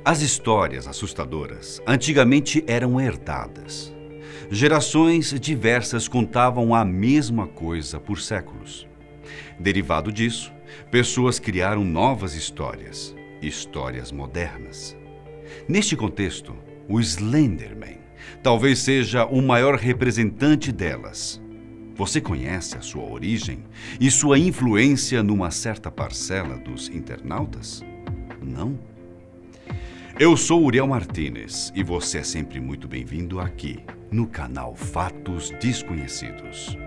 As histórias assustadoras antigamente eram herdadas. Gerações diversas contavam a mesma coisa por séculos. Derivado disso, pessoas criaram novas histórias, histórias modernas. Neste contexto, o Slenderman talvez seja o maior representante delas. Você conhece a sua origem e sua influência numa certa parcela dos internautas? Não? Eu sou Uriel Martínez e você é sempre muito bem-vindo aqui, no canal Fatos Desconhecidos.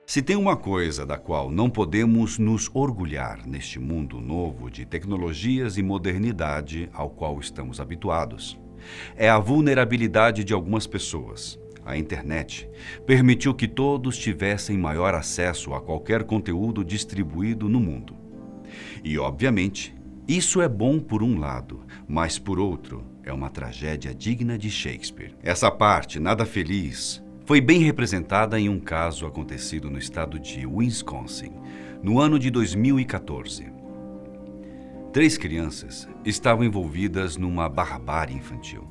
Se tem uma coisa da qual não podemos nos orgulhar neste mundo novo de tecnologias e modernidade ao qual estamos habituados, é a vulnerabilidade de algumas pessoas. A internet permitiu que todos tivessem maior acesso a qualquer conteúdo distribuído no mundo. E, obviamente, isso é bom por um lado, mas por outro, é uma tragédia digna de Shakespeare. Essa parte nada feliz foi bem representada em um caso acontecido no estado de Wisconsin, no ano de 2014. 3 crianças estavam envolvidas numa barbárie infantil.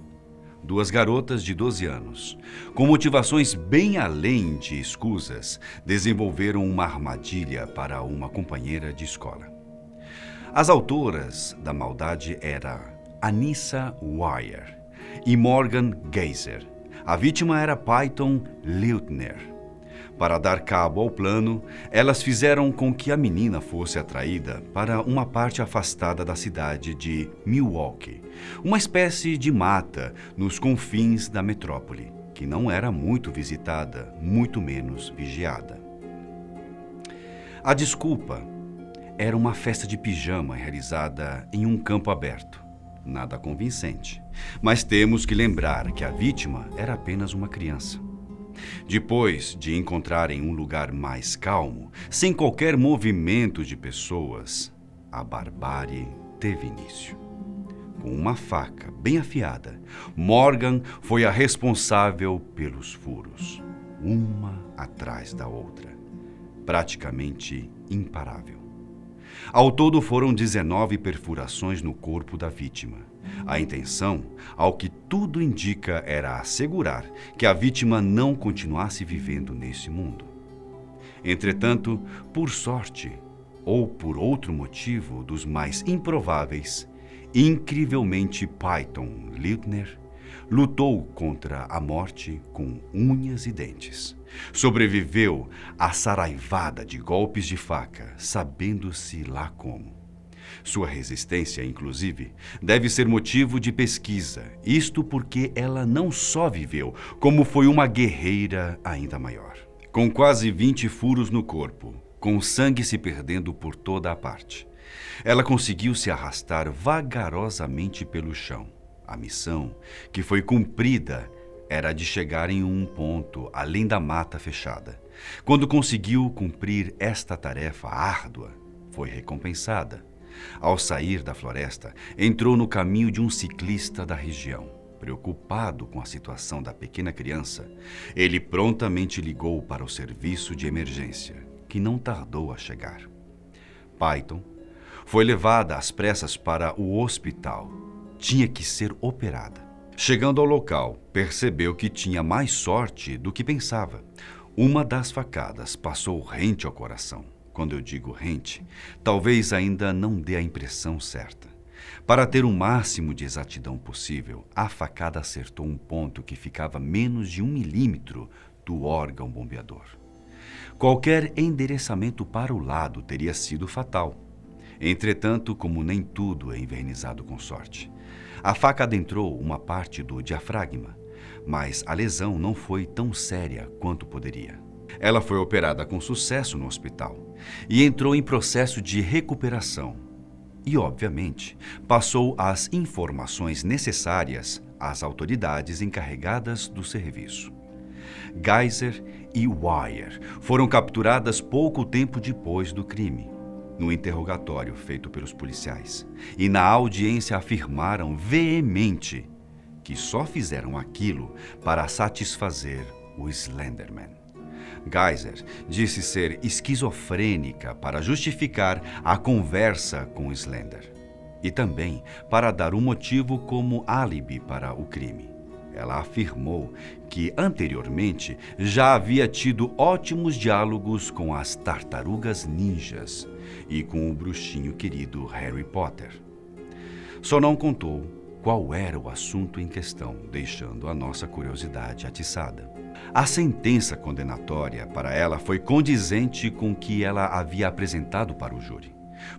2 garotas de 12 anos, com motivações bem além de escusas, desenvolveram uma armadilha para uma companheira de escola. As autoras da maldade eram Anissa Weier e Morgan Geyser. A vítima era Peyton Leutner. Para dar cabo ao plano, elas fizeram com que a menina fosse atraída para uma parte afastada da cidade de Milwaukee, uma espécie de mata nos confins da metrópole, que não era muito visitada, muito menos vigiada. A desculpa era uma festa de pijama realizada em um campo aberto. Nada convincente, mas temos que lembrar que a vítima era apenas uma criança. Depois de encontrarem um lugar mais calmo, sem qualquer movimento de pessoas, a barbárie teve início. Com uma faca bem afiada, Morgan foi a responsável pelos furos, uma atrás da outra, praticamente imparável. Ao todo foram 19 perfurações no corpo da vítima. A intenção, ao que tudo indica, era assegurar que a vítima não continuasse vivendo nesse mundo. Entretanto, por sorte, ou por outro motivo dos mais improváveis, incrivelmente Peyton Leutner lutou contra a morte com unhas e dentes. Sobreviveu à saraivada de golpes de faca, sabendo-se lá como. Sua resistência, inclusive, deve ser motivo de pesquisa, isto porque ela não só viveu, como foi uma guerreira ainda maior. Com quase 20 furos no corpo, com sangue se perdendo por toda a parte, ela conseguiu se arrastar vagarosamente pelo chão. A missão que foi cumprida era a de chegar em um ponto além da mata fechada. Quando conseguiu cumprir esta tarefa árdua, foi recompensada. Ao sair da floresta, entrou no caminho de um ciclista da região. Preocupado com a situação da pequena criança, ele prontamente ligou para o serviço de emergência, que não tardou a chegar. Peyton foi levada às pressas para o hospital. Tinha que ser operada. Chegando ao local, percebeu que tinha mais sorte do que pensava. Uma das facadas passou rente ao coração. Quando eu digo rente, talvez ainda não dê a impressão certa. Para ter o máximo de exatidão possível, a facada acertou um ponto que ficava menos de 1 milímetro do órgão bombeador. Qualquer endereçamento para o lado teria sido fatal. Entretanto, como nem tudo é envernizado com sorte, a faca adentrou uma parte do diafragma, mas a lesão não foi tão séria quanto poderia. Ela foi operada com sucesso no hospital e entrou em processo de recuperação. e, obviamente, passou as informações necessárias às autoridades encarregadas do serviço. Geyser e Wire foram capturadas pouco tempo depois do crime, no interrogatório feito pelos policiais, e na audiência afirmaram veemente que só fizeram aquilo para satisfazer o Slenderman. Geyser disse ser esquizofrênica para justificar a conversa com Slender e também para dar um motivo como álibi para o crime. Ela afirmou que anteriormente já havia tido ótimos diálogos com as tartarugas ninjas e com o bruxinho querido Harry Potter. Só não contou qual era o assunto em questão, deixando a nossa curiosidade atiçada. A sentença condenatória para ela foi condizente com o que ela havia apresentado para o júri.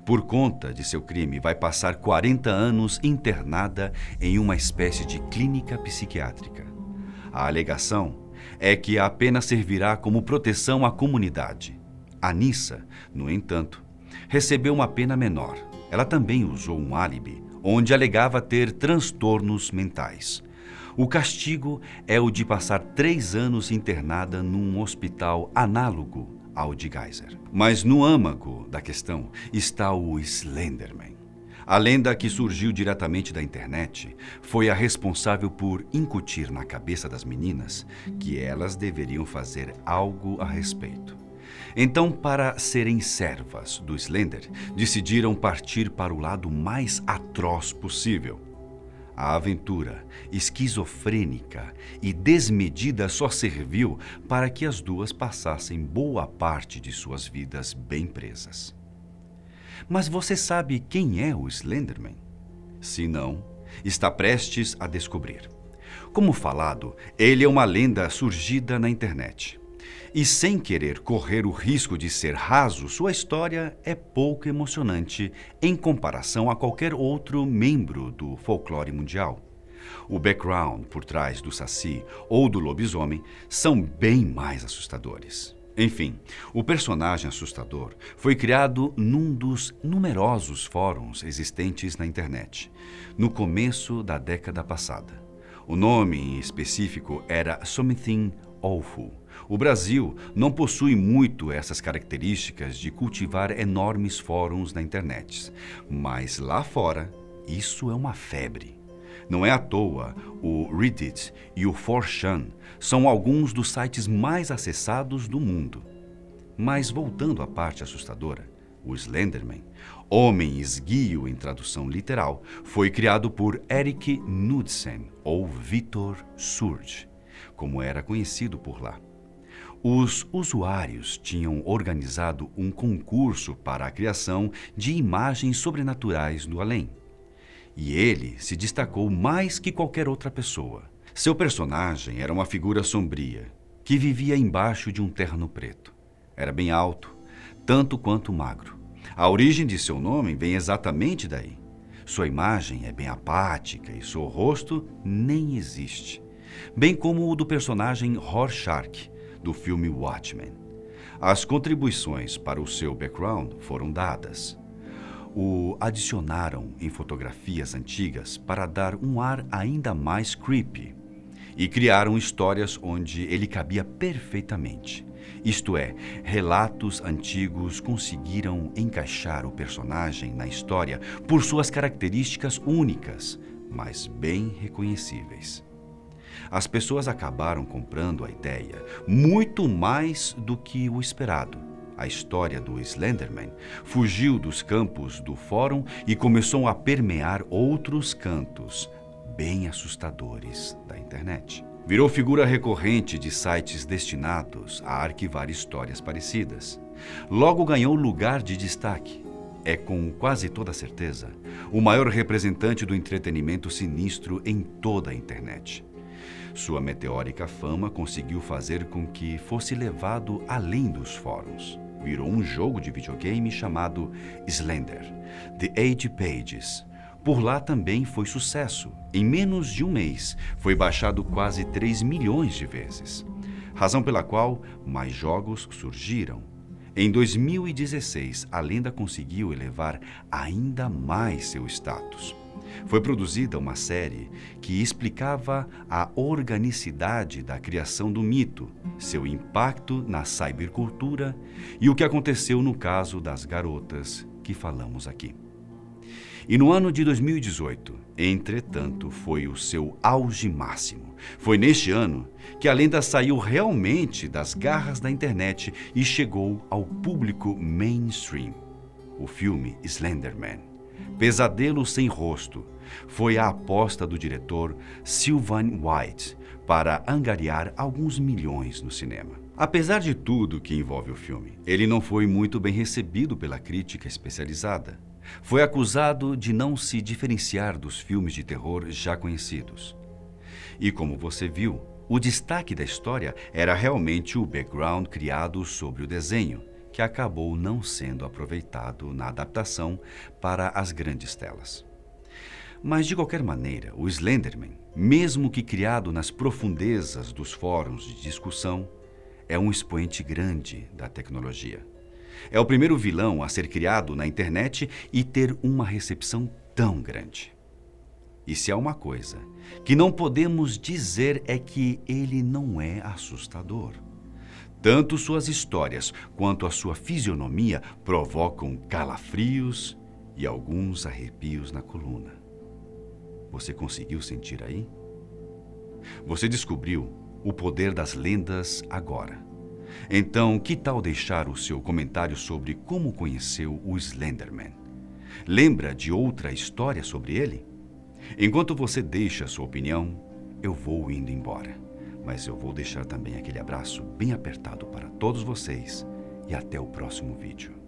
Por conta de seu crime, vai passar 40 anos internada em uma espécie de clínica psiquiátrica. A alegação é que a pena servirá como proteção à comunidade. Anissa, no entanto, recebeu uma pena menor. Ela também usou um álibi, onde alegava ter transtornos mentais. O castigo é o de passar 3 anos internada num hospital análogo ao de Geyser. Mas no âmago da questão está o Slenderman. A lenda que surgiu diretamente da internet foi a responsável por incutir na cabeça das meninas que elas deveriam fazer algo a respeito. Então, para serem servas do Slender, decidiram partir para o lado mais atroz possível. A aventura esquizofrênica e desmedida só serviu para que as duas passassem boa parte de suas vidas bem presas. Mas você sabe quem é o Slenderman? Se não, está prestes a descobrir. Como falado, ele é uma lenda surgida na internet. E sem querer correr o risco de ser raso, sua história é pouco emocionante em comparação a qualquer outro membro do folclore mundial. O background por trás do Saci ou do lobisomem são bem mais assustadores. Enfim, o personagem assustador foi criado num dos numerosos fóruns existentes na internet, no começo da década passada. O nome em específico era Something Awful. O Brasil não possui muito essas características de cultivar enormes fóruns na internet, mas lá fora isso é uma febre. Não é à toa, o Reddit e o 4chan são alguns dos sites mais acessados do mundo. Mas voltando à parte assustadora, o Slenderman, homem esguio em tradução literal, foi criado por Erik Knudsen, ou Victor Surge, como era conhecido por lá. Os usuários tinham organizado um concurso para a criação de imagens sobrenaturais do além. E ele se destacou mais que qualquer outra pessoa. Seu personagem era uma figura sombria, que vivia embaixo de um terno preto. Era bem alto, tanto quanto magro. A origem de seu nome vem exatamente daí. Sua imagem é bem apática e seu rosto nem existe. Bem como o do personagem Rorschach, do filme Watchmen. As contribuições para o seu background foram dadas. O adicionaram em fotografias antigas para dar um ar ainda mais creepy e criaram histórias onde ele cabia perfeitamente. Isto é, relatos antigos conseguiram encaixar o personagem na história por suas características únicas, mas bem reconhecíveis. As pessoas acabaram comprando a ideia muito mais do que o esperado. A história do Slenderman fugiu dos campos do fórum e começou a permear outros cantos bem assustadores da internet. Virou figura recorrente de sites destinados a arquivar histórias parecidas. Logo ganhou lugar de destaque. É com quase toda certeza o maior representante do entretenimento sinistro em toda a internet. Sua meteórica fama conseguiu fazer com que fosse levado além dos fóruns. Virou um jogo de videogame chamado Slender, The Age Pages. Por lá também foi sucesso. Em menos de um mês, foi baixado quase 3 milhões de vezes. Razão pela qual mais jogos surgiram. Em 2016, a lenda conseguiu elevar ainda mais seu status. Foi produzida uma série que explicava a organicidade da criação do mito, seu impacto na cybercultura e o que aconteceu no caso das garotas que falamos aqui. E no ano de 2018, entretanto, foi o seu auge máximo. Foi neste ano que a lenda saiu realmente das garras da internet e chegou ao público mainstream. O filme Slenderman, Pesadelo Sem Rosto, foi a aposta do diretor Sylvain White para angariar alguns milhões no cinema. Apesar de tudo que envolve o filme, ele não foi muito bem recebido pela crítica especializada. Foi acusado de não se diferenciar dos filmes de terror já conhecidos. E como você viu, o destaque da história era realmente o background criado sobre o desenho, que acabou não sendo aproveitado na adaptação para as grandes telas. Mas, de qualquer maneira, o Slenderman, mesmo que criado nas profundezas dos fóruns de discussão, é um expoente grande da tecnologia. É o primeiro vilão a ser criado na internet e ter uma recepção tão grande. E se há uma coisa que não podemos dizer é que ele não é assustador. Tanto suas histórias quanto a sua fisionomia provocam calafrios e alguns arrepios na coluna. Você conseguiu sentir aí? Você descobriu o poder das lendas agora. Então, que tal deixar o seu comentário sobre como conheceu o Slenderman? Lembra de outra história sobre ele? Enquanto você deixa a sua opinião, eu vou indo embora. Mas eu vou deixar também aquele abraço bem apertado para todos vocês e até o próximo vídeo.